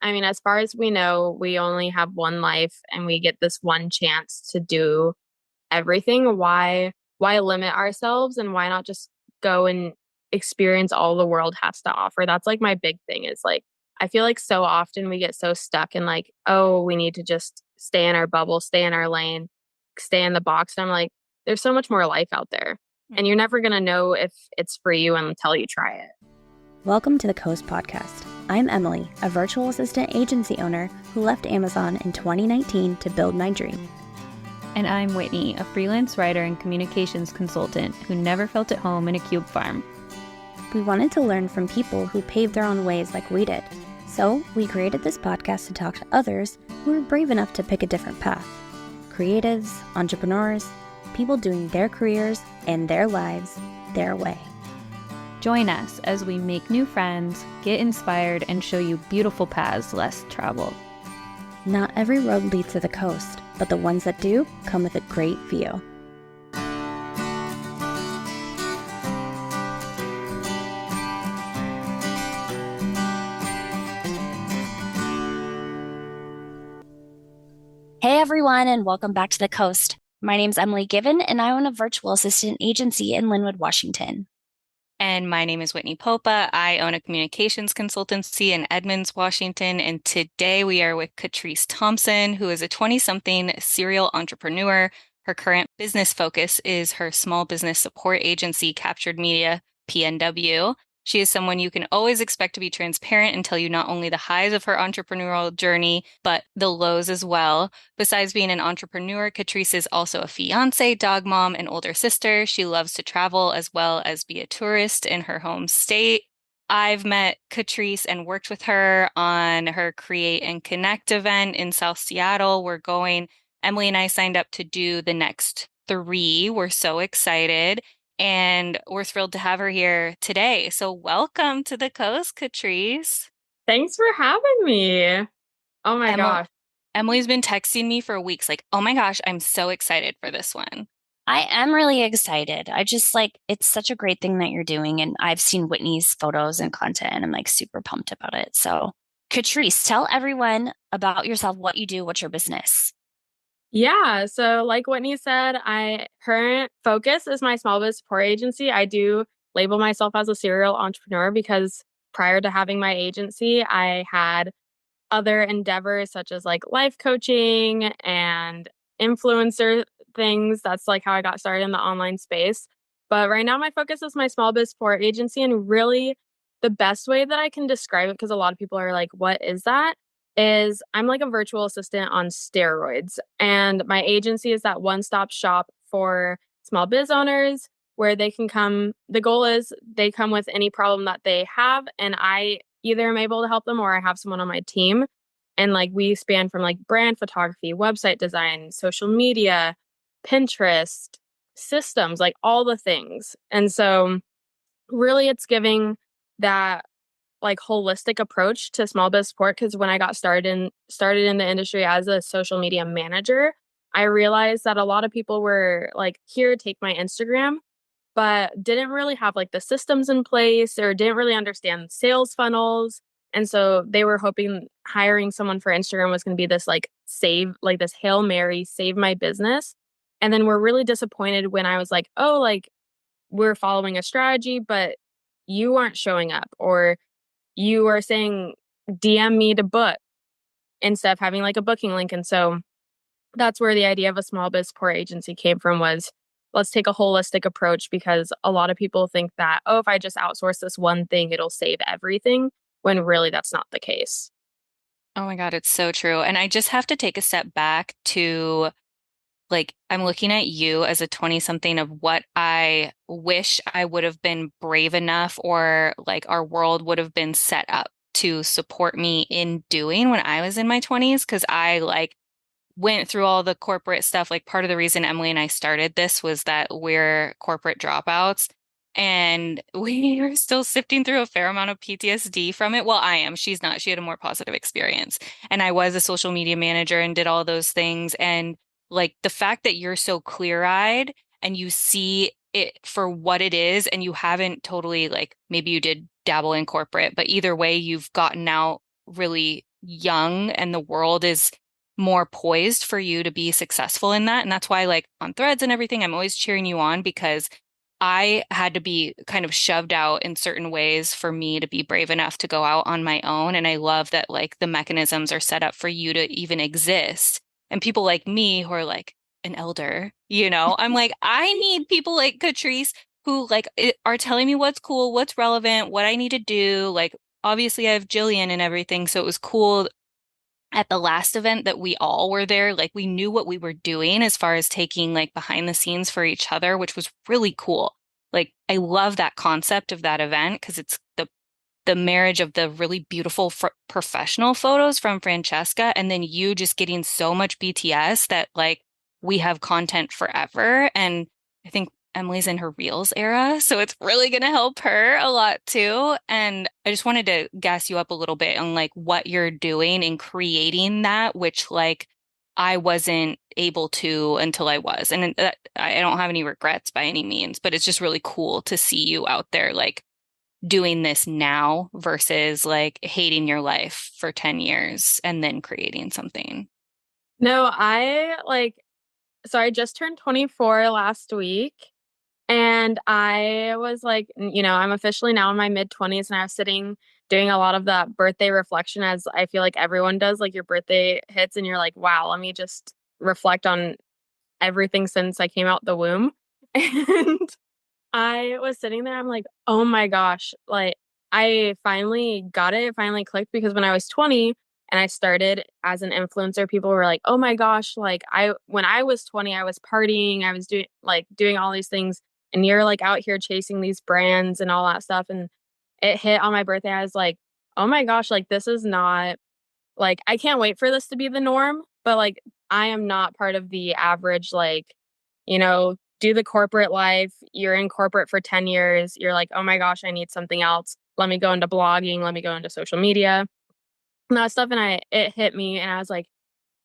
I mean, as far as we know, we only have one life and we get this one chance to do everything. Why limit ourselves and why not just go and experience all the world has to offer? That's like my big thing is like I feel like so often we get so stuck in like, oh, we need to just stay in our bubble, stay in our lane, stay in the box. And I'm like, there's so much more life out there. And you're never going to know if it's for you until you try it. Welcome to the Coast Podcast. I'm Emilie, a virtual assistant agency owner who left Amazon in 2019 to build my dream. And I'm Whitney, a freelance writer and communications consultant who never felt at home in a cube farm. We wanted to learn from people who paved their own ways like we did. So we created this podcast to talk to others who are brave enough to pick a different path. Creatives, entrepreneurs, people doing their careers and their lives their way. Join us as we make new friends, get inspired, and show you beautiful paths less traveled. Not every road leads to the coast, but the ones that do come with a great view. Hey everyone, and welcome back to the Coast. My name's Emilie Given, and I own a virtual assistant agency in Linwood, Washington. And my name is Whitney Popa. I own a communications consultancy in Edmonds, Washington. And today we are with Catryce Thompson, who is a 20-something serial entrepreneur. Her current business focus is her small business support agency, Captured Media PNW. She is someone you can always expect to be transparent and tell you not only the highs of her entrepreneurial journey, but the lows as well. Besides being an entrepreneur, Catryce is also a fiance, dog mom, and older sister. She loves to travel as well as be a tourist in her home state. I've met Catryce and worked with her on her Create and Connect event in South Seattle. Emilie and I signed up to do the next 3. We're so excited. And we're thrilled to have her here today. So welcome to the Coast, Catryce. Thanks for having me. Oh my gosh. Emilie's been texting me for weeks like, oh my gosh, I'm so excited for this one. I am really excited. It's such a great thing that you're doing. And I've seen Whitney's photos and content, and I'm like super pumped about it. So, Catryce, tell everyone about yourself, what you do, what's your business. Yeah. So like Whitney said, I current focus is my small business support agency. I do label myself as a serial entrepreneur because prior to having my agency, I had other endeavors such as like life coaching and influencer things. That's like how I got started in the online space. But right now my focus is my small business support agency, and really the best way that I can describe it, because a lot of people are like, what is that? Is I'm like a virtual assistant on steroids. And my agency is that one-stop shop for small biz owners where they can come. The goal is they come with any problem that they have, and I either am able to help them or I have someone on my team. And like we span from like brand photography, website design, social media, Pinterest, systems, like all the things. And so really it's giving that like holistic approach to small business support, because when I got started in the industry as a social media manager, I realized that a lot of people were like, here, take my Instagram, but didn't really have like the systems in place or didn't really understand sales funnels. And so they were hoping hiring someone for Instagram was going to be this this Hail Mary, save my business. And then we're really disappointed when I was like, oh, like we're following a strategy, but you aren't showing up, or you are saying DM me to book instead of having like a booking link. And so that's where the idea of a small biz support agency came from, was let's take a holistic approach, because a lot of people think that, oh, if I just outsource this one thing, it'll save everything, when really that's not the case. Oh my God, it's so true. And I just have to take a step back to I'm looking at you as a 20-something of what I wish I would have been brave enough, or like our world would have been set up to support me in doing when I was in my 20s. Cause I went through all the corporate stuff. Like part of the reason Emilie and I started this was that we're corporate dropouts, and we are still sifting through a fair amount of PTSD from it. Well, I am. She's not. She had a more positive experience. And I was a social media manager and did all those things. And like the fact that you're so clear-eyed and you see it for what it is, and you haven't totally maybe you did dabble in corporate, but either way, you've gotten out really young and the world is more poised for you to be successful in that. And that's why, like, on threads and everything, I'm always cheering you on because I had to be kind of shoved out in certain ways for me to be brave enough to go out on my own. And I love that, like, the mechanisms are set up for you to even exist. And people like me who are like an elder, I'm like, I need people like Catryce who like are telling me what's cool, what's relevant, what I need to do. Like, obviously I have Jillian and everything, so it was cool at the last event that we all were there. Like, we knew what we were doing as far as taking like behind the scenes for each other, which was really cool. Like, I love that concept of that event because it's the marriage of the really beautiful professional photos from Francesca and then you just getting so much BTS that like we have content forever. And I think Emilie's in her Reels era, so it's really going to help her a lot too. And I just wanted to gas you up a little bit on like what you're doing in creating that, which like I wasn't able to until I was. And I don't have any regrets by any means, but it's just really cool to see you out there like doing this now versus like hating your life for 10 years and then creating something. No, so I just turned 24 last week. And I was like, I'm officially now in my mid 20s and I was sitting doing a lot of that birthday reflection as I feel like everyone does. Like your birthday hits and you're like, wow, let me just reflect on everything since I came out the womb. And I was sitting there, I'm like, oh my gosh, like I finally got it. It finally clicked because when I was 20 and I started as an influencer, people were like, oh my gosh, like when I was 20, I was partying, I was doing all these things. And you're like out here chasing these brands and all that stuff. And it hit on my birthday. I was like, oh my gosh, like this is not like, I can't wait for this to be the norm, but like, I am not part of the average, like, do the corporate life. You're in corporate for 10 years. You're like, oh my gosh, I need something else. Let me go into blogging. Let me go into social media and that stuff. And it hit me and I was like,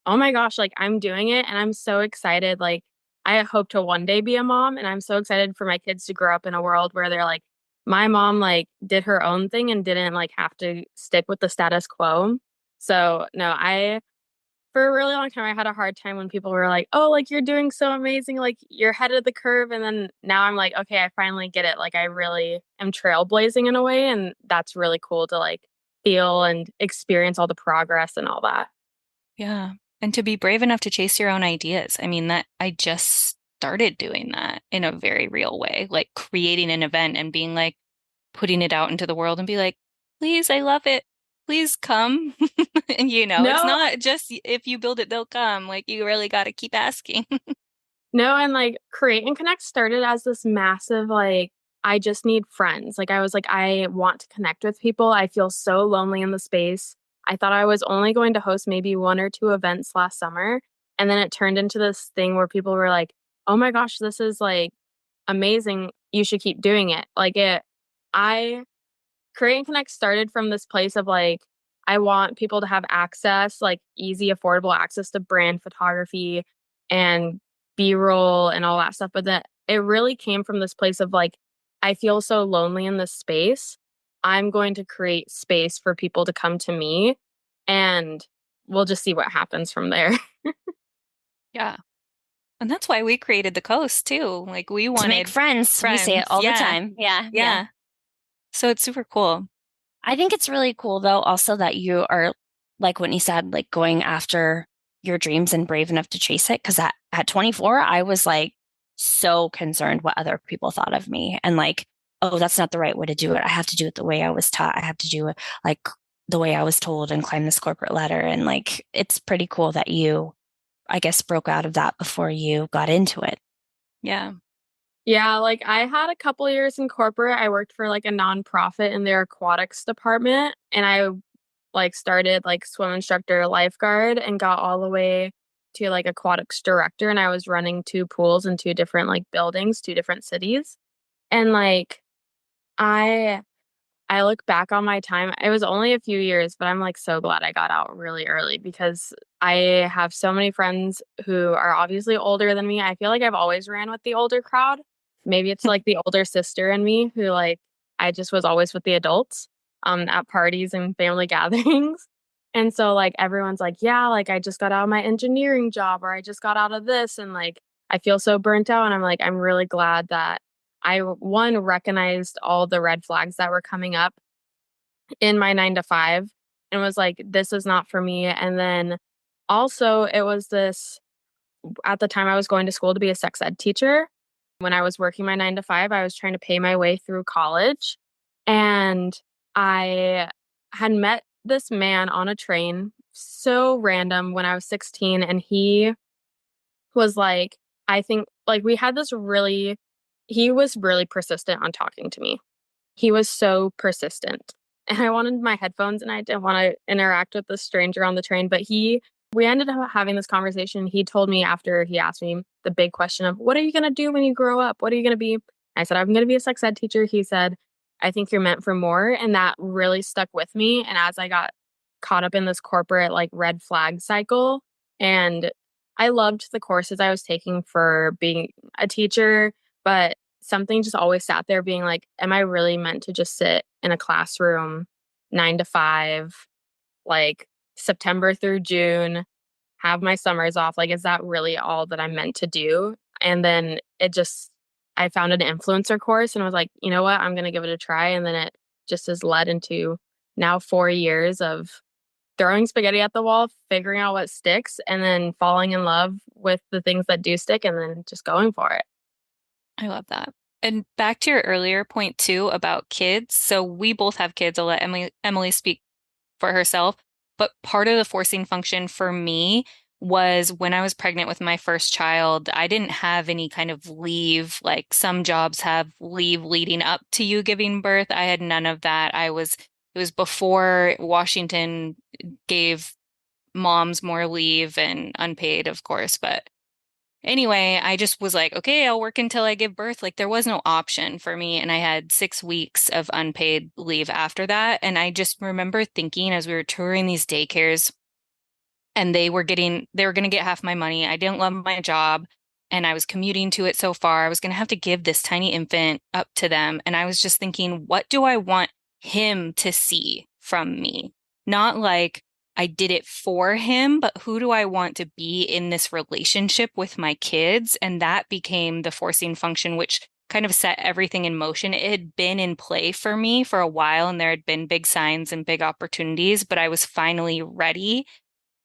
oh my gosh, like I'm doing it and I'm so excited. Like, I hope to one day be a mom and I'm so excited for my kids to grow up in a world where they're like, my mom like did her own thing and didn't like have to stick with the status quo. So no, for a really long time I had a hard time when people were like, "Oh, like you're doing so amazing, like you're ahead of the curve." And then now I'm like, "Okay, I finally get it. Like I really am trailblazing in a way and that's really cool to like feel and experience all the progress and all that." Yeah. And to be brave enough to chase your own ideas. I mean, that I just started doing that in a very real way, like creating an event and being like, putting it out into the world and be like, please, I love it. Please come. And it's No, not just if you build it, they'll come. Like, you really got to keep asking. no, and like Create and Connect started as this massive like I just need friends. Like I was like I want to connect with people. I feel so lonely in the space. I thought I was only going to host maybe one or two events last summer, and then it turned into this thing where people were like, "Oh my gosh, this is like amazing. You should keep doing it." I Create and Connect started from this place of like I want people to have access, like easy, affordable access to brand photography and B-roll and all that stuff. But that it really came from this place of like, I feel so lonely in this space. I'm going to create space for people to come to me and we'll just see what happens from there. Yeah. And that's why we created the coast too. Like, we To make wanted friends. We say it friends. all the Yeah. time. Yeah. Yeah. Yeah. So it's super cool. I think it's really cool though, also that you are, like Whitney said, like going after your dreams and brave enough to chase it. Cause at 24, I was like so concerned what other people thought of me and like, oh, that's not the right way to do it. I have to do it the way I was taught. I have to do it like the way I was told and climb this corporate ladder. And like, it's pretty cool that you, I guess, broke out of that before you got into it. Yeah. Yeah, like I had a couple years in corporate. I worked for like a nonprofit in their aquatics department and I like started like swim instructor, lifeguard and got all the way to like aquatics director and I was running two pools in two different like buildings, two different cities. And like I I look back on my time. It was only a few years, but I'm like so glad I got out really early because I have so many friends who are obviously older than me. I feel like I've always ran with the older crowd. Maybe it's like the older sister in me who like I just was always with the adults at parties and family gatherings. And so like everyone's like, yeah, like I just got out of my engineering job or I just got out of this and like I feel so burnt out. And I'm like, I'm really glad that I one recognized all the red flags that were coming up in my 9 to 5 and was like, this is not for me. And then also it was this at the time I was going to school to be a sex ed teacher. When I was working my 9 to 5, I was trying to pay my way through college. And I had met this man on a train, so random, when I was 16. And he was like, I think, like, we had this really, he was really persistent on talking to me. He was so persistent. And I wanted my headphones and I didn't want to interact with this stranger on the train, but we ended up having this conversation. He told me after he asked me the big question of, what are you going to do when you grow up? What are you going to be? I said, I'm going to be a sex ed teacher. He said, I think you're meant for more. And that really stuck with me. And as I got caught up in this corporate like red flag cycle, and I loved the courses I was taking for being a teacher, but something just always sat there being like, am I really meant to just sit in a classroom 9 to 5, like September through June, have my summers off? Like, is that really all that I'm meant to do? And then I found an influencer course and was like, you know what, I'm going to give it a try. And then it just has led into now 4 years of throwing spaghetti at the wall, figuring out what sticks, and then falling in love with the things that do stick and then just going for it. I love that. And back to your earlier point too about kids. So we both have kids. I'll let Emilie speak for herself. But part of the forcing function for me was when I was pregnant with my first child, I didn't have any kind of leave. Like some jobs have leave leading up to you giving birth. I had none of that. It was before Washington gave moms more leave and unpaid, of course, but anyway, I just was like, okay, I'll work until I give birth. Like there was no option for me. And I had 6 weeks of unpaid leave after that. And I just remember thinking as we were touring these daycares and they were going to get half my money. I didn't love my job and I was commuting to it so far. I was going to have to give this tiny infant up to them. And I was just thinking, what do I want him to see from me? Not like I did it for him, but who do I want to be in this relationship with my kids? And that became the forcing function, which kind of set everything in motion. It had been in play for me for a while, and there had been big signs and big opportunities, but I was finally ready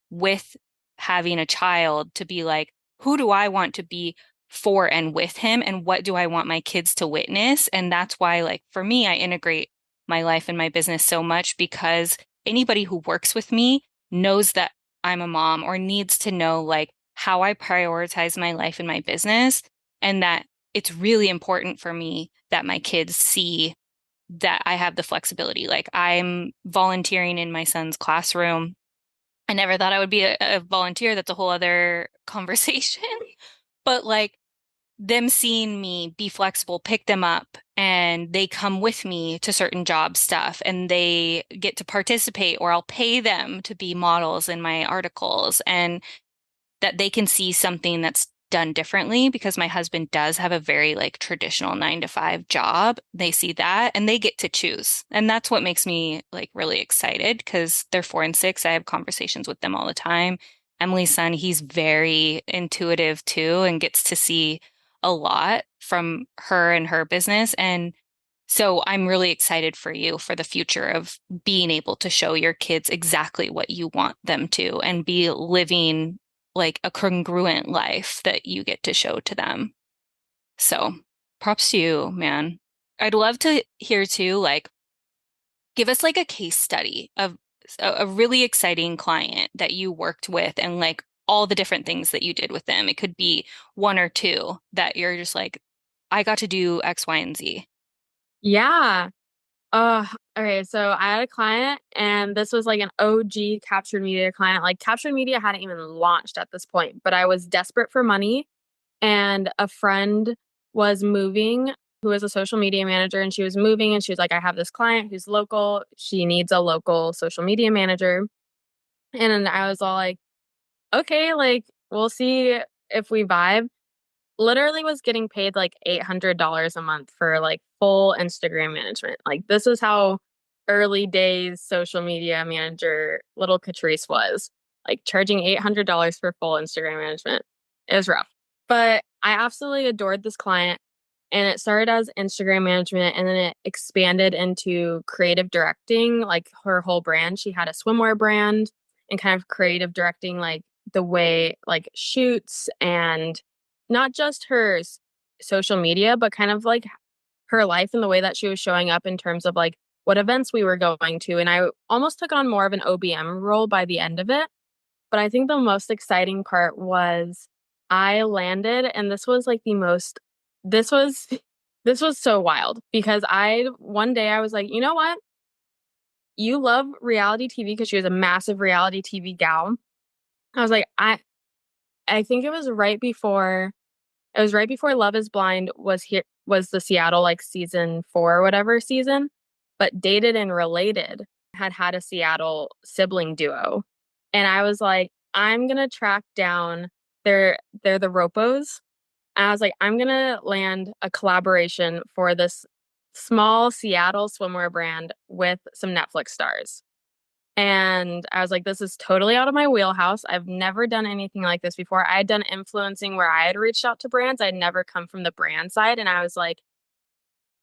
with having a child to be like, who do I want to be for and with him? And what do I want my kids to witness? And that's why, like, for me, I integrate my life and my business so much because anybody who works with me knows that I'm a mom or needs to know, like, how I prioritize my life and my business, and that it's really important for me that my kids see that I have the flexibility. Like, I'm volunteering in my son's classroom. I never thought I would be a volunteer. That's a whole other conversation. But like them seeing me be flexible, pick them up, and they come with me to certain job stuff and they get to participate, or I'll pay them to be models in my articles, and that they can see something that's done differently because my husband does have a very like traditional 9 to 5 job. They see that and they get to choose. And that's what makes me like really excited because they're 4 and 6. I have conversations with them all the time. Emilie's son, he's very intuitive too and gets to see a lot from her and her business. And so I'm really excited for you for the future of being able to show your kids exactly what you want them to and be living like a congruent life that you get to show to them. So props to you, man. I'd love to hear too, like, give us like a case study of a really exciting client that you worked with and like all the different things that you did with them. It could be one or two that you're just like, I got to do X, Y, and Z. Yeah. Okay. So I had a client and this was like an OG Captured Media client. Like Captured Media hadn't even launched at this point, but I was desperate for money and a friend was moving who was a social media manager and she was moving and she was like, I have this client who's local. She needs a local social media manager. And then I was all like, okay, like we'll see if we vibe. Literally was getting paid like $800 a month for like full Instagram management. Like this is how early days social media manager little Catryce was, like charging $800 for full Instagram management. It was rough. But I absolutely adored this client. And it started as Instagram management and then it expanded into creative directing, like her whole brand. She had a swimwear brand and kind of creative directing, like the way, like shoots and not just her social media, but kind of like her life and the way that she was showing up in terms of like what events we were going to. And I almost took on more of an OBM role by the end of it. But I think the most exciting part was I landed, and this was like the most, this was, this was so wild because one day I was like, you know what? You love reality TV because she was a massive reality TV gal. I was like, I think it was right before Love is Blind was the Seattle like season 4 or whatever season, but Dated and Related had a Seattle sibling duo. And I was like, I'm gonna track down they're the Ropos. And I was like, I'm gonna land a collaboration for this small Seattle swimwear brand with some Netflix stars. And I was like, this is totally out of my wheelhouse. I've never done anything like this before. I had done influencing where I had reached out to brands. I'd never come from the brand side. And I was like,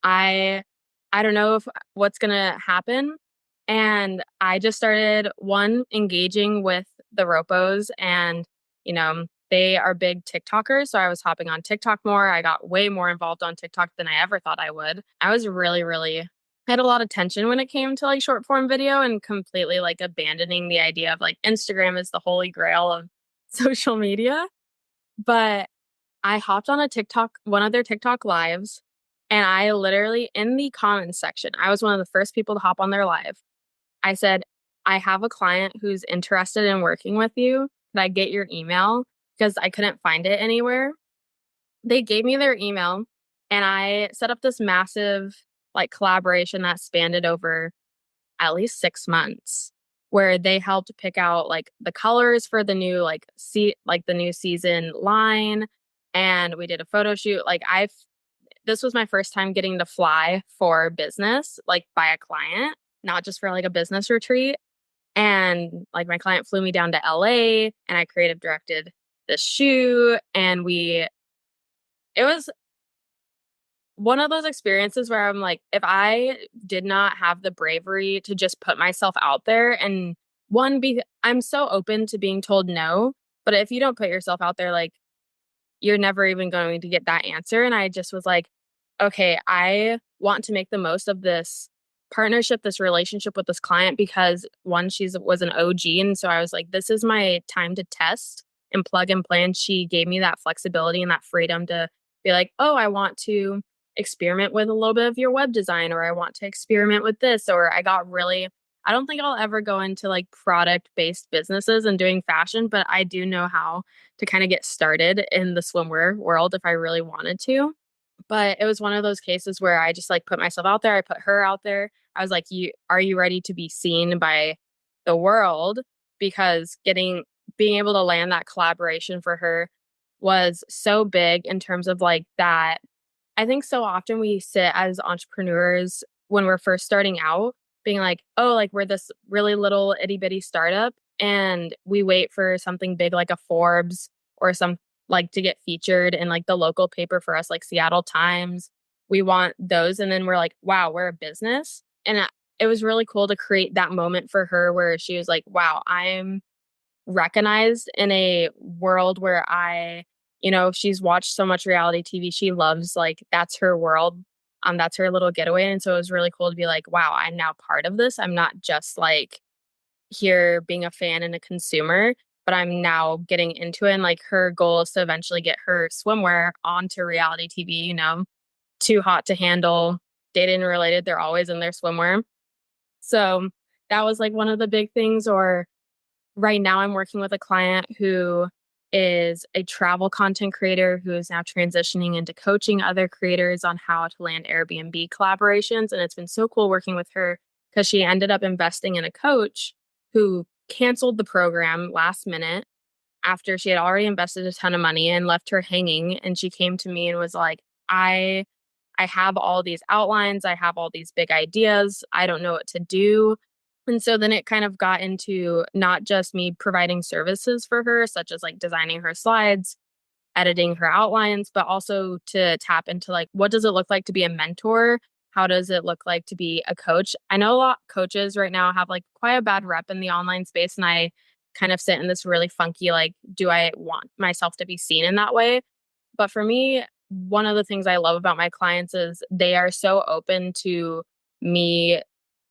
I I don't know if what's gonna happen. And I just started engaging with the Ropos and, they are big TikTokers. So I was hopping on TikTok more. I got way more involved on TikTok than I ever thought I would. I was really I had a lot of tension when it came to like short form video and completely like abandoning the idea of like Instagram is the holy grail of social media. But I hopped on one of their TikTok lives, and I literally in the comments section, I was one of the first people to hop on their live. I said, I have a client who's interested in working with you. Could I get your email? Because I couldn't find it anywhere. They gave me their email and I set up this massive like collaboration that spanned over at least 6 months where they helped pick out like the colors for the new the new season line, and we did a photo shoot. This was my first time getting to fly for business, like by a client, not just for like a business retreat. And like my client flew me down to LA and I creative directed this shoot, and it was one of those experiences where I'm like, if I did not have the bravery to just put myself out there and I'm so open to being told no, but if you don't put yourself out there, like you're never even going to get that answer. And I just was like, okay, I want to make the most of this partnership, this relationship with this client because one, was an OG. And so I was like, this is my time to test and plug and play. And she gave me that flexibility and that freedom to be like, oh, I want to experiment with a little bit of your web design, or I want to experiment with this. Or I don't think I'll ever go into like product based businesses and doing fashion, but I do know how to kind of get started in the swimwear world if I really wanted to. But it was one of those cases where I just like put myself out there. I put her out there. I was like, are you ready to be seen by the world? Because being able to land that collaboration for her was so big in terms of like that. I think so often we sit as entrepreneurs when we're first starting out being like, oh, like we're this really little itty bitty startup and we wait for something big like a Forbes or some like to get featured in like the local paper for us, like Seattle Times. We want those. And then we're like, wow, we're a business. And it was really cool to create that moment for her where she was like, wow, I'm recognized in a world where she's watched so much reality TV. She loves like that's her world. That's her little getaway. And so it was really cool to be like, wow, I'm now part of this. I'm not just like here being a fan and a consumer, but I'm now getting into it. And like her goal is to eventually get her swimwear onto reality TV, Too Hot to Handle, Dated and Related. They're always in their swimwear. So that was like one of the big things. Or right now I'm working with a client who is a travel content creator who is now transitioning into coaching other creators on how to land Airbnb collaborations. And it's been so cool working with her because she ended up investing in a coach who canceled the program last minute after she had already invested a ton of money and left her hanging. And she came to me and was like, I I have all these outlines, I have all these big ideas, I don't know what to do. And so then it kind of got into not just me providing services for her, such as like designing her slides, editing her outlines, but also to tap into like, what does it look like to be a mentor? How does it look like to be a coach? I know a lot of coaches right now have like quite a bad rep in the online space. And I kind of sit in this really funky, like, do I want myself to be seen in that way? But for me, one of the things I love about my clients is they are so open to me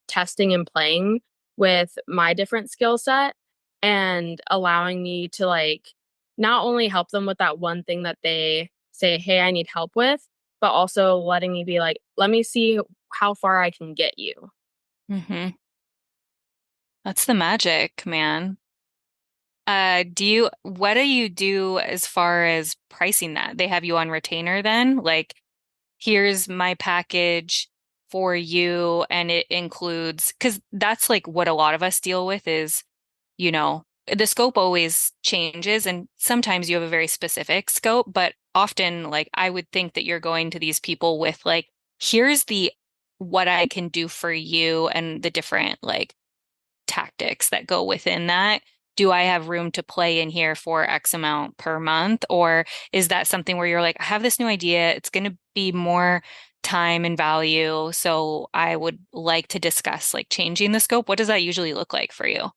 testing and playing with my different skill set and allowing me to like not only help them with that one thing that they say, hey, I need help with, but also letting me be like, let me see how far I can get you. Hmm. That's the magic, man. What do you do as far as pricing that? They have you on retainer then? Like, here's my package for you, and it includes, because that's like what a lot of us deal with is, the scope always changes, and sometimes you have a very specific scope, but often, like, I would think that you're going to these people with like, here's the what I can do for you and the different like tactics that go within that. Do I have room to play in here for X amount per month? Or is that something where you're like, I have this new idea, it's going to be more time and value, so I would like to discuss like changing the scope? What does that usually look like for you?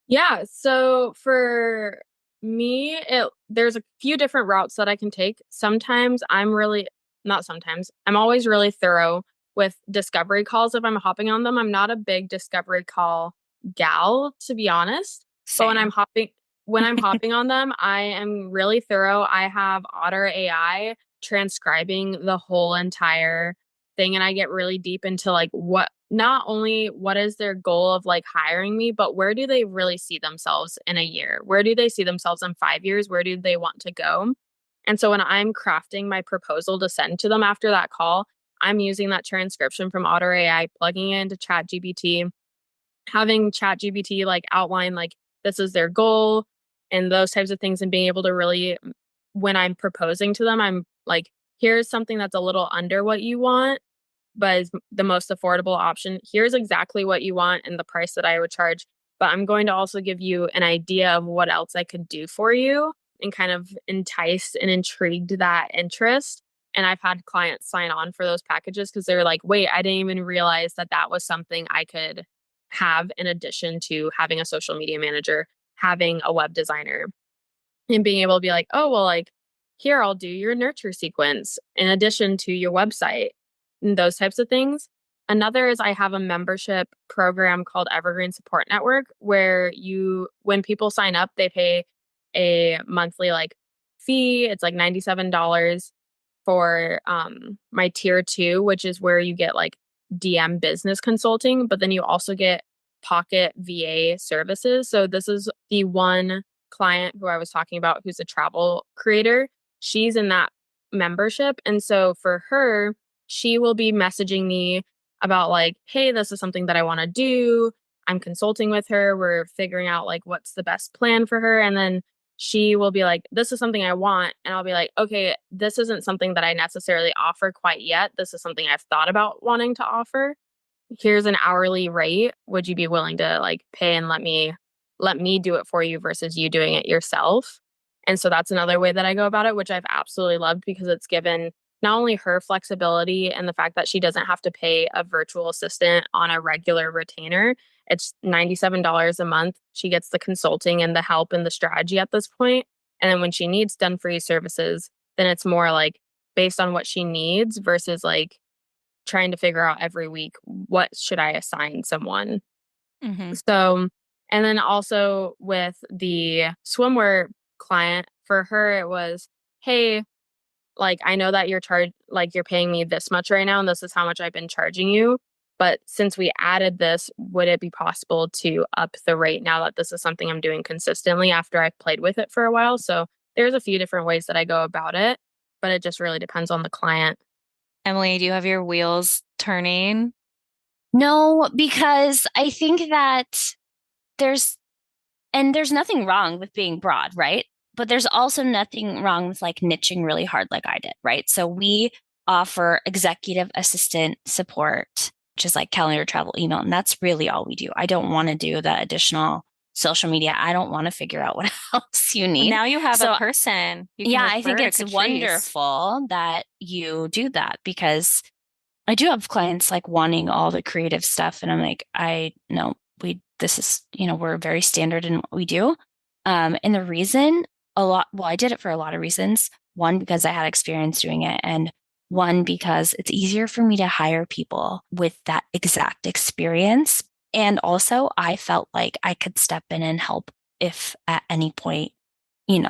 Yeah, so for me, there's a few different routes that I can take. Sometimes I'm really not sometimes. I'm always really thorough with discovery calls if I'm hopping on them. I'm not a big discovery call gal, to be honest. But Same. when I'm hopping on them, I am really thorough. I have Otter AI transcribing the whole entire thing, and I get really deep into like what not only what is their goal of like hiring me, but where do they really see themselves in a year? Where do they see themselves in 5 years? Where do they want to go? And so when I'm crafting my proposal to send to them after that call, I'm using that transcription from Otter AI, plugging it into ChatGPT, having ChatGPT like outline like this is their goal and those types of things, and being able to really, when I'm proposing to them, I'm like, here's something that's a little under what you want but is the most affordable option. Here's exactly what you want and the price that I would charge. But I'm going to also give you an idea of what else I could do for you and kind of entice and intrigued that interest. And I've had clients sign on for those packages because they're like, wait, I didn't even realize that that was something I could have in addition to having a social media manager, having a web designer, and being able to be like, oh, well, like, here, I'll do your nurture sequence in addition to your website and those types of things. Another is I have a membership program called Evergreen Support Network where when people sign up, they pay a monthly like fee. It's like $97 for my tier two, which is where you get like DM business consulting, but then you also get pocket VA services. So this is the one client who I was talking about who's a travel creator. She's in that membership. And so for her, she will be messaging me about like, hey, this is something that I want to do. I'm consulting with her. We're figuring out like what's the best plan for her. And then she will be like, this is something I want. And I'll be like, okay, this isn't something that I necessarily offer quite yet. This is something I've thought about wanting to offer. Here's an hourly rate. Would you be willing to like pay and let me do it for you versus you doing it yourself? And so that's another way that I go about it, which I've absolutely loved because it's given not only her flexibility and the fact that she doesn't have to pay a virtual assistant on a regular retainer. It's $97 a month. She gets the consulting and the help and the strategy at this point. And then when she needs done for you services, then it's more like based on what she needs versus like trying to figure out every week what should I assign someone. Hmm. So, and then also with the swimwear client, for her it was, hey, like I know that you're paying me this much right now and this is how much I've been charging you. But since we added this, would it be possible to up the rate now that this is something I'm doing consistently after I've played with it for a while? So there's a few different ways that I go about it, but it just really depends on the client. Emilie, do you have your wheels turning? No, because I think that there's there's nothing wrong with being broad, right? But there's also nothing wrong with like niching really hard like I did, right? So we offer executive assistant support, which is like calendar, travel, email. And that's really all we do. I don't want to do the additional social media. I don't want to figure out what else you Well, need. now you have a So person you can yeah, I think refer to, it's Catryce. wonderful that you do that because I do have clients like wanting all the creative stuff. And I'm like, I know this is, we're very standard in what we do. And the reason I did it for a lot of reasons. One, because I had experience doing it. And one, because it's easier for me to hire people with that exact experience. And also, I felt like I could step in and help if at any point,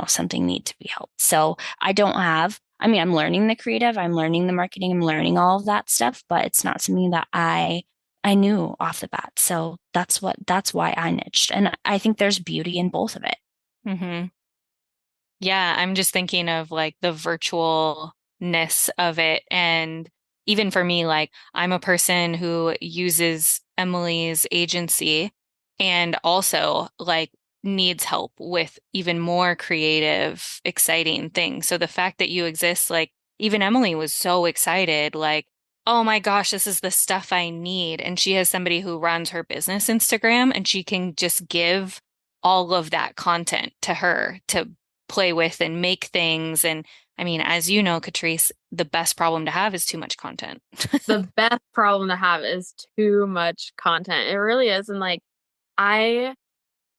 something needs to be helped. So I'm learning the creative, I'm learning the marketing, I'm learning all of that stuff, but it's not something that I knew off the bat. So that's why I niched. And I think there's beauty in both of it. Mm-hmm. Yeah, I'm just thinking of like the virtualness of it. And even for me, like I'm a person who uses Emilie's agency and also like needs help with even more creative, exciting things. So the fact that you exist, like even Emilie was so excited, like, oh my gosh, this is the stuff I need. And she has somebody who runs her business Instagram and she can just give all of that content to her to play with and make things. And I mean, as you know, Catryce, the best problem to have is too much content. The best problem to have is too much content. It really is. And like, I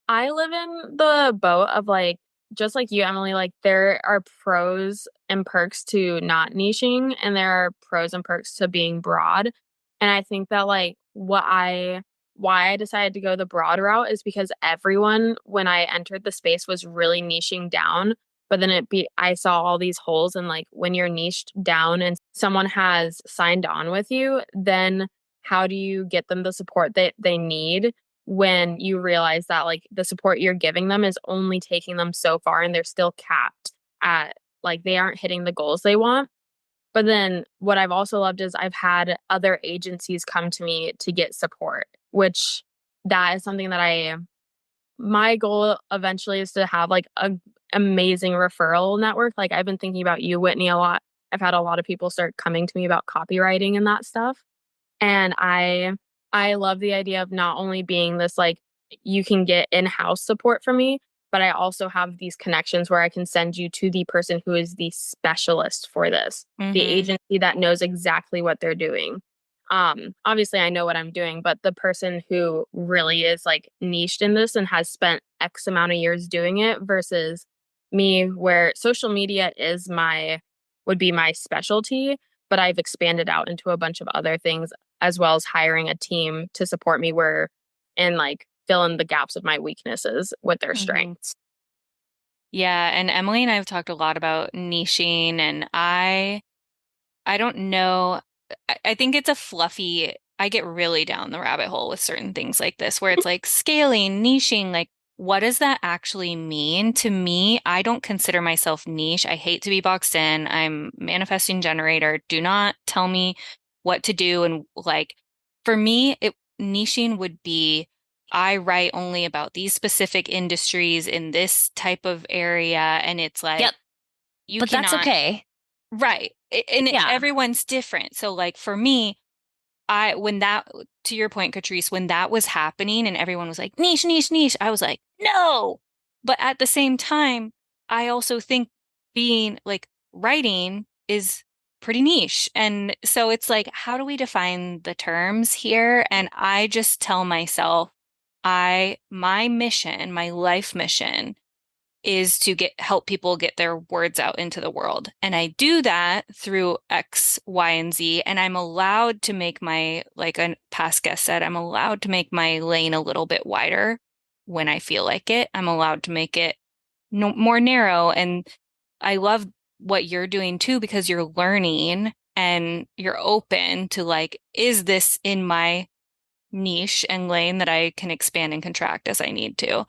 I live in the boat of like, just like you, Emilie, like there are pros and perks to not niching, and there are pros and perks to being broad. And I think that like why I decided to go the broad route is because everyone, when I entered the space, was really niching down. But then I saw all these holes, and like when you're niched down and someone has signed on with you, then how do you get them the support that they need when you realize that like the support you're giving them is only taking them so far and they're still capped at like they aren't hitting the goals they want. But then what I've also loved is I've had other agencies come to me to get support, which that is something that my goal eventually is to have like a amazing referral network. Like I've been thinking about you, Whitney, a lot. I've had a lot of people start coming to me about copywriting and that stuff. And I love the idea of not only being this like you can get in-house support from me, but I also have these connections where I can send you to the person who is the specialist for this, the Mm-hmm. agency that knows exactly what they're doing. Obviously I know what I'm doing, but the person who really is like niched in this and has spent X amount of years doing it versus me where social media would be my specialty, but I've expanded out into a bunch of other things as well as hiring a team to support me where and like fill in the gaps of my weaknesses with their Mm-hmm. strengths. Yeah, and Emilie and I have talked a lot about niching, and I don't know. I think it's a fluffy, I get really down the rabbit hole with certain things like this, where it's like scaling, niching, like what does that actually mean? To me, I don't consider myself niche. I hate to be boxed in. I'm manifesting generator. Do not tell me what to do. And like for me, niching would be I write only about these specific industries in this type of area. And it's like Yep. you But that's cannot. okay. Right. And Yeah. everyone's different. So like for me, when that, to your point, Catryce, when that was happening and everyone was like, niche, niche, niche, I was like, no. But at the same time, I also think being like writing is pretty niche. And so it's like, how do we define the terms here? And I just tell myself, my mission, my life mission is to help people get their words out into the world. And I do that through X, Y, and Z. And I'm allowed to make like a past guest said, I'm allowed to make my lane a little bit wider when I feel like it. I'm allowed to make it no, more narrow. And I love what you're doing too, because you're learning and you're open to like, is this in my niche and lane that I can expand and contract as I need to?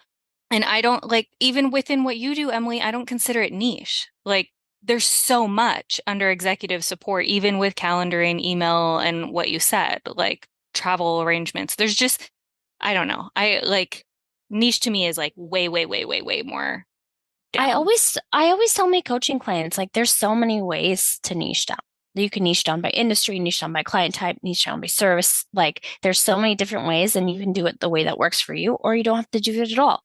And I don't like, even within what you do, Emilie, I don't consider it niche. Like, there's so much under executive support, even with calendaring, email, and what you said, like travel arrangements. There's just, I don't know. I like niche to me is like way, way, way, way, way more I down. always I always tell my coaching clients like there's so many ways to niche down. You can niche down by industry, niche down by client type, niche down by service. Like there's so many different ways, and you can do it the way that works for you, or you don't have to do it at all.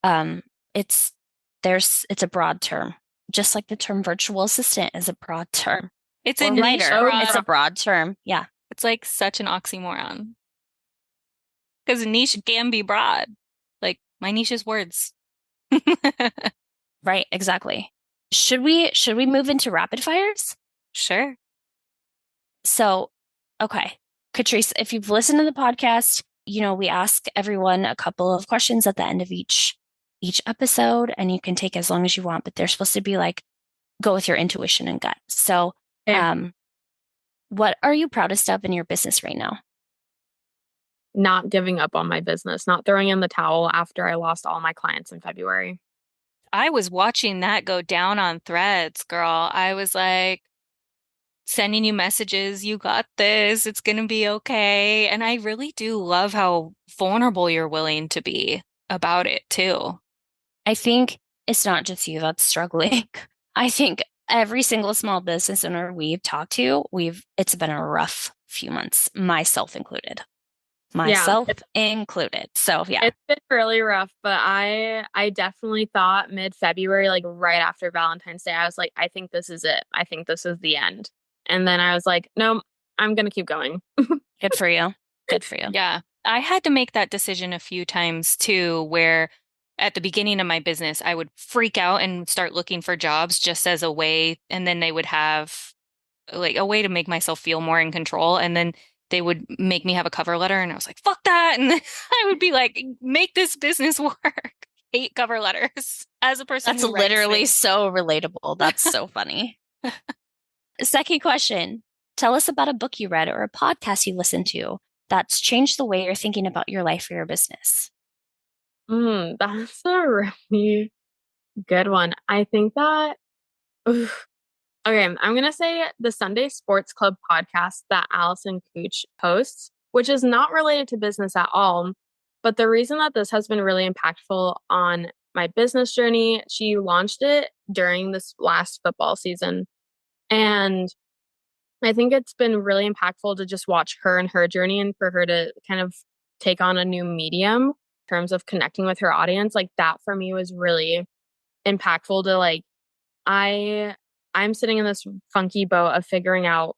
Um, it's it's a broad term, just like the term virtual assistant is a broad term. It's a Or niche writer, broad. it's a broad term. Yeah. It's like such an oxymoron. Because niche can be broad. Like my niche is words. Right, exactly. Should we move into rapid fires? Sure. So, okay. Catryce, if you've listened to the podcast, we ask everyone a couple of questions at the end of each episode, and you can take as long as you want, but they're supposed to be like go with your intuition and gut. So, Okay. What are you proudest of in your business right now? Not giving up on my business, not throwing in the towel after I lost all my clients in February. I was watching that go down on Threads, girl. I was like sending you messages, you got this, it's gonna be okay. And I really do love how vulnerable you're willing to be about it too. I think it's not just you that's struggling. I think every single small business owner we've talked to, it's been a rough few months, myself included. Yeah, So yeah. it's been really rough, but I definitely thought mid-February, like right after Valentine's Day, I was like, I think this is it. I think this is the end. And then I was like, no, I'm gonna keep going. Good for you. Good for you. Yeah. I had to make that decision a few times too, where at the beginning of my business, I would freak out and start looking for jobs just as a way, and then they would have like a way to make myself feel more in control. And then they would make me have a cover letter, and I was like, fuck that. And then I would be like, make this business work. Hate cover letters as a person That's who writes literally things. so relatable. That's so funny. Second question. Tell us about a book you read or a podcast you listened to that's changed the way you're thinking about your life or your business. That's a really good one. I think that, oof. Okay, I'm gonna say the Sunday Sports Club podcast that Allison Kuch hosts, which is not related to business at all. But the reason that this has been really impactful on my business journey, she launched it during this last football season. And I think it's been really impactful to just watch her and her journey and for her to kind of take on a new medium in terms of connecting with her audience. Like that for me was really impactful to like I I'm sitting in this funky boat of figuring out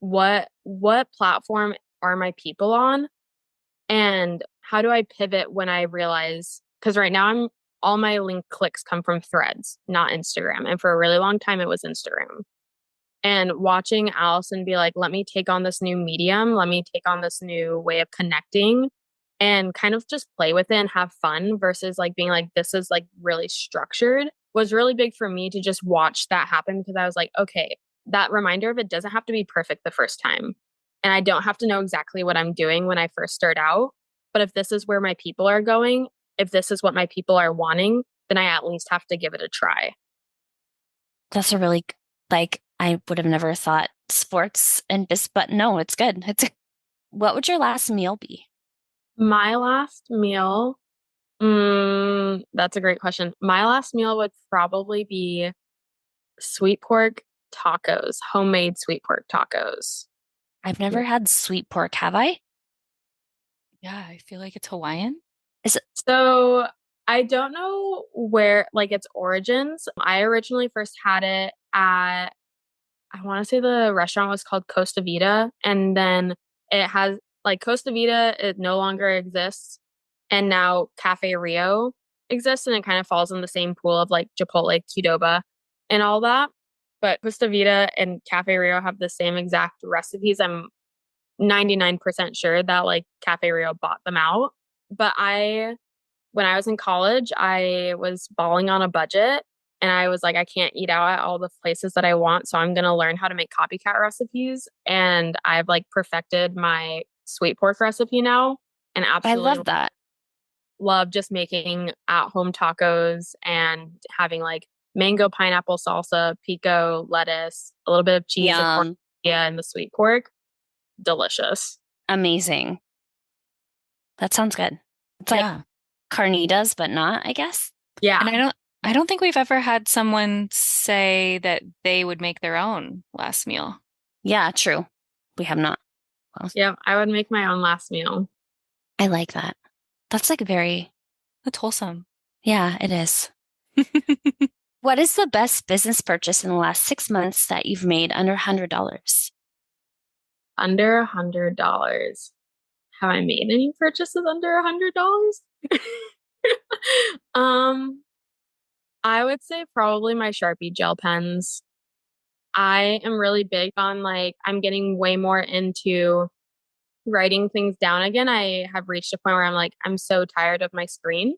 what platform are my people on and how do I pivot when I realize because right now I'm all my link clicks come from Threads, not Instagram. And for a really long time it was Instagram. And watching Allison be like, let me take on this new medium, let me take on this new way of connecting and kind of just play with it and have fun versus like being like, this is like really structured was really big for me to just watch that happen because I was like, okay, that reminder of it doesn't have to be perfect the first time. And I don't have to know exactly what I'm doing when I first start out. But if this is where my people are going, if this is what my people are wanting, then I at least have to give it a try. That's a really, like, I would have never thought sports and this, but no, it's good. What would your last meal be? My last meal, that's a great question. My last meal would probably be sweet pork tacos, homemade sweet pork tacos. I've never had sweet pork, have I? Yeah, I feel like it's Hawaiian. Is it? So I don't know where, like its origins. I originally first had it at, I want to say the restaurant was called Costa Vida. And then it has, like Costa Vida, it no longer exists. And now Cafe Rio exists. And it kind of falls in the same pool of like Chipotle, Qdoba, and all that. But Costa Vida and Cafe Rio have the same exact recipes. I'm 99% sure that like Cafe Rio bought them out. But when I was in college, I was balling on a budget and I was like, I can't eat out at all the places that I want. So I'm going to learn how to make copycat recipes. And I've like perfected my sweet pork recipe now and I absolutely love that. love just making at home tacos and having like mango pineapple salsa, pico, lettuce, a little bit of cheese, of course, Yum. yeah, and the sweet pork. Delicious. Amazing. That sounds good. It's like Yeah. carnitas, but not, I guess. Yeah. And I don't think we've ever had someone say that they would make their own last meal. Yeah, true. We have not. Well, Yeah, I would make my own last meal. I like that. That's like very, That's wholesome. yeah, it is. What is the best business purchase in the last 6 months that you've made under $100? Under $100. Have I made any purchases under $100? Um, I would say probably my Sharpie gel pens. I am really big on like, I'm getting way more into writing things down again. I have reached a point where I'm like, I'm so tired of my screen.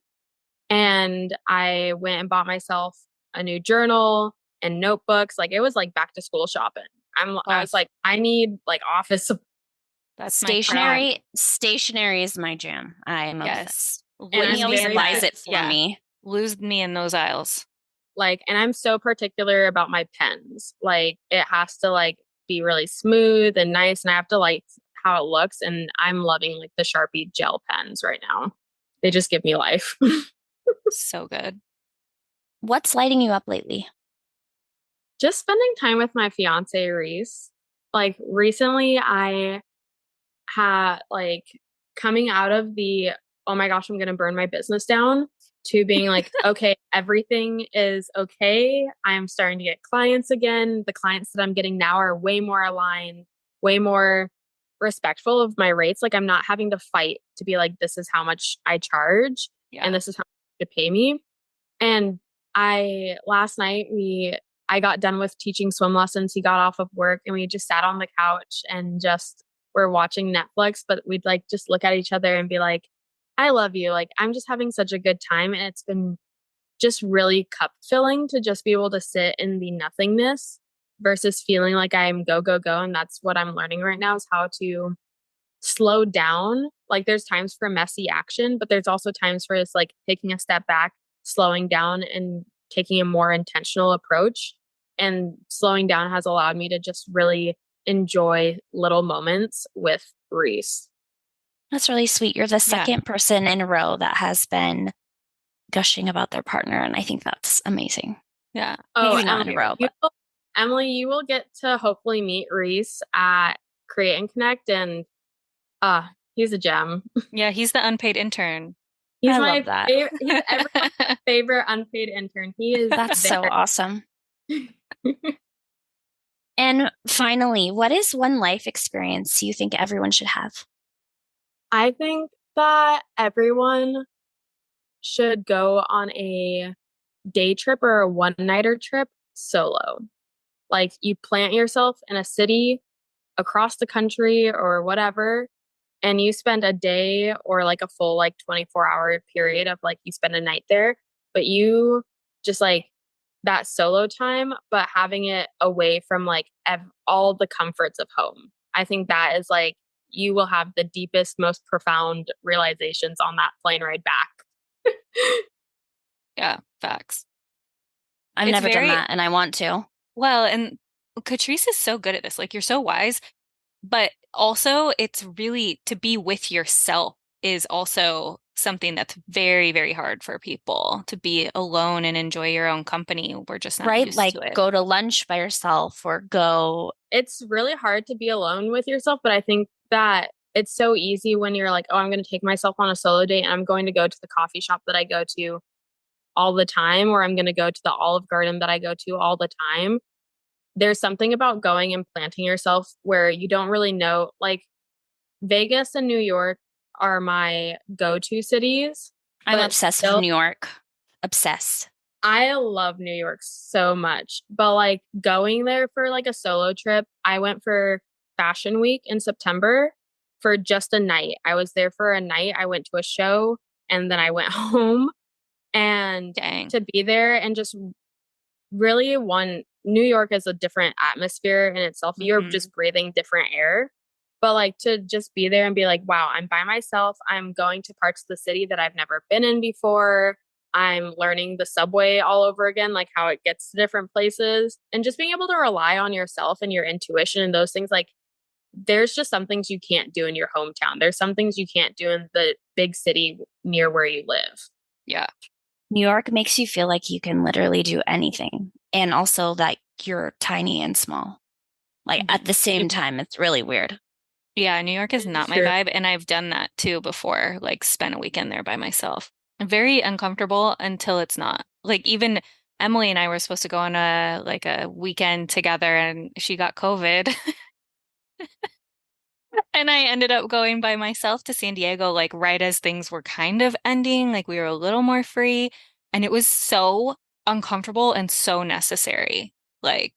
And I went and bought myself a new journal and notebooks. Like it was like back to school shopping. I Oh, was like, I need like office. that's my pride. Stationery is my jam. I am Yes. obsessed. And Whitney I'm always very buys it for Yeah. me. Lose me in those aisles. like, and I'm so particular about my pens. Like it has to like be really smooth and nice. And I have to like how it looks. And I'm loving like the Sharpie gel pens right now. They just give me life. So good. What's lighting you up lately? Just spending time with my fiance, Reese. Like recently I had like coming out of the, oh my gosh, I'm going to burn my business down to being like, okay, everything is okay. I'm starting to get clients again. The clients that I'm getting now are way more aligned, way more respectful of my rates. Like I'm not having to fight to be like, this is how much I charge and Yeah. this is how much to pay me. And last night I got done with teaching swim lessons. He got off of work and we just sat on the couch and just were watching Netflix, but we'd like just look at each other and be like, I love you. Like I'm just having such a good time. And it's been just really cup filling to just be able to sit in the nothingness versus feeling like I'm go, go, go. And that's what I'm learning right now is how to slow down. Like there's times for messy action, but there's also times for it's like taking a step back, slowing down and taking a more intentional approach. And slowing down has allowed me to just really enjoy little moments with Reese. That's really sweet. You're the second person in a row that has been gushing about their partner, and I think that's amazing. Yeah. Oh, Maybe not in a row, but Emilie, you will get to hopefully meet Reese at Create and Connect, and he's a gem. Yeah, he's the unpaid intern. He's I my love that. He's everyone's favorite unpaid intern. He is That's there. so awesome. And finally, what is one life experience you think everyone should have? I think that everyone should go on a day trip or a one-nighter trip solo. Like you plant yourself in a city across the country or whatever, and you spend a day or like a full like 24-hour period of like you spend a night there, but you just like that solo time, but having it away from like all the comforts of home. I think that is like you will have the deepest, most profound realizations on that plane ride back. Yeah, facts. I've never done that, and I want to. Well, and Catryce is so good at this. Like, you're so wise, but also it's really to be with yourself is also something that's very, very hard for people to be alone and enjoy your own company. We're just not Right? used Like to it. go to lunch by yourself or go. It's really hard to be alone with yourself, but I think that it's so easy when you're like, oh, I'm going to take myself on a solo date and I'm going to go to the coffee shop that I go to all the time, or I'm going to go to the Olive Garden that I go to all the time. There's something about going and planting yourself where you don't really know, like Vegas and New York are my go-to cities. I'm but obsessed still, with New York. Obsessed. I love New York so much, but like going there for like a solo trip, I went for Fashion Week in September for just a night. I was there for a night. I went to a show and then I went home and Dang. to be there and just really New York is a different atmosphere in itself. You're just breathing different air. But like to just be there and be like, wow, I'm by myself. I'm going to parts of the city that I've never been in before. I'm learning the subway all over again, like how it gets to different places. And just being able to rely on yourself and your intuition and those things, like there's just some things you can't do in your hometown. There's some things you can't do in the big city near where you live. Yeah. New York makes you feel like you can literally do anything. And also that you're tiny and small. like at the same time. It's really weird. Yeah, New York is not my Sure. vibe, and I've done that too before, like spent a weekend there by myself. Very uncomfortable until it's not. Like even Emilie and I were supposed to go on a weekend together and she got COVID. And I ended up going by myself to San Diego, like right as things were kind of ending, like we were a little more free. And it was so uncomfortable and so necessary. Like,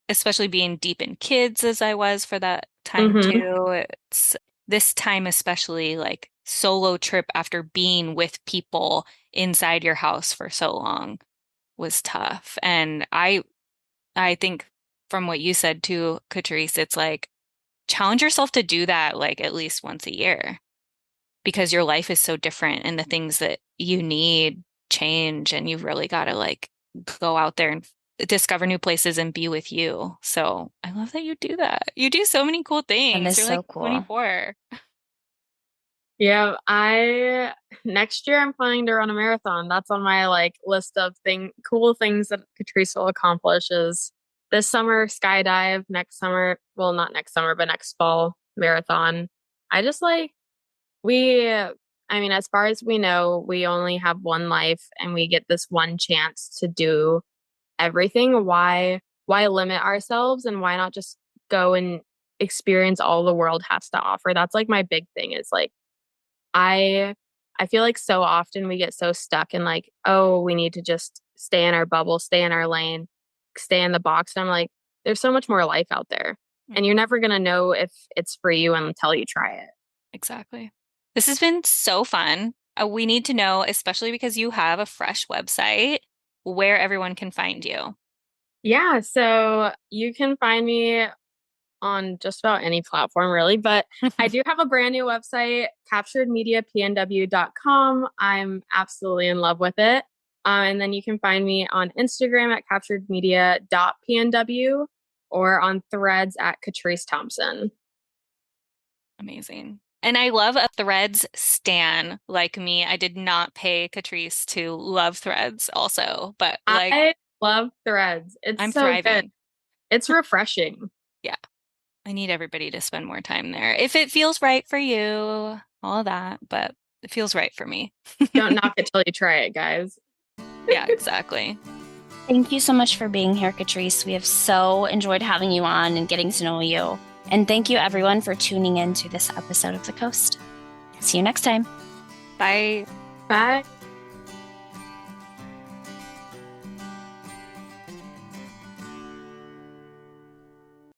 especially being deep in kids as I was for that time Hmm. too. It's this time, especially like solo trip after being with people inside your house for so long was tough. And I think from what you said too, Catrice, it's like, challenge yourself to do that like at least once a year because your life is so different and the things that you need change and you've really got to like go out there and discover new places and be with you. So I love that you do that. You do so many cool And things. it's You're so like cool. 24. Yeah, I next year I'm planning to run a marathon. That's on my like list of cool things that Catrice will accomplish is this summer skydive, next summer, well, not next summer, but next fall marathon. I just like I mean, as far as we know, we only have one life and we get this one chance to do everything. Why limit ourselves and why not just go and experience all the world has to offer? That's like my big thing is like I I feel like so often we get so stuck in like, oh, we need to just stay in our bubble, stay in our lane, stay in the box. And I'm like, there's so much more life out there. And you're Mhm. never gonna know if it's for you until you try it. Exactly. This has been so fun. We need to know, especially because you have a fresh website, where everyone can find you. Yeah, so you can find me on just about any platform really, but I do have a brand new website, capturedmediapnw.com. I'm absolutely in love with it. And then you can find me on Instagram at capturedmedia.pnw or on threads at Catryce Thompson. Amazing. And I love a Threads stan like me. I did not pay Catrice to love Threads also, but like I love threads. It's I'm so good. thriving. It's refreshing. Yeah, I need everybody to spend more time there. If it feels right for you, all that, but it feels right for me. Don't knock it till you try it, guys. Yeah, exactly. Thank you so much for being here, Catryce. We have so enjoyed having you on and getting to know you. And thank you, everyone, for tuning in to this episode of The Coast. See you next time. Bye. Bye.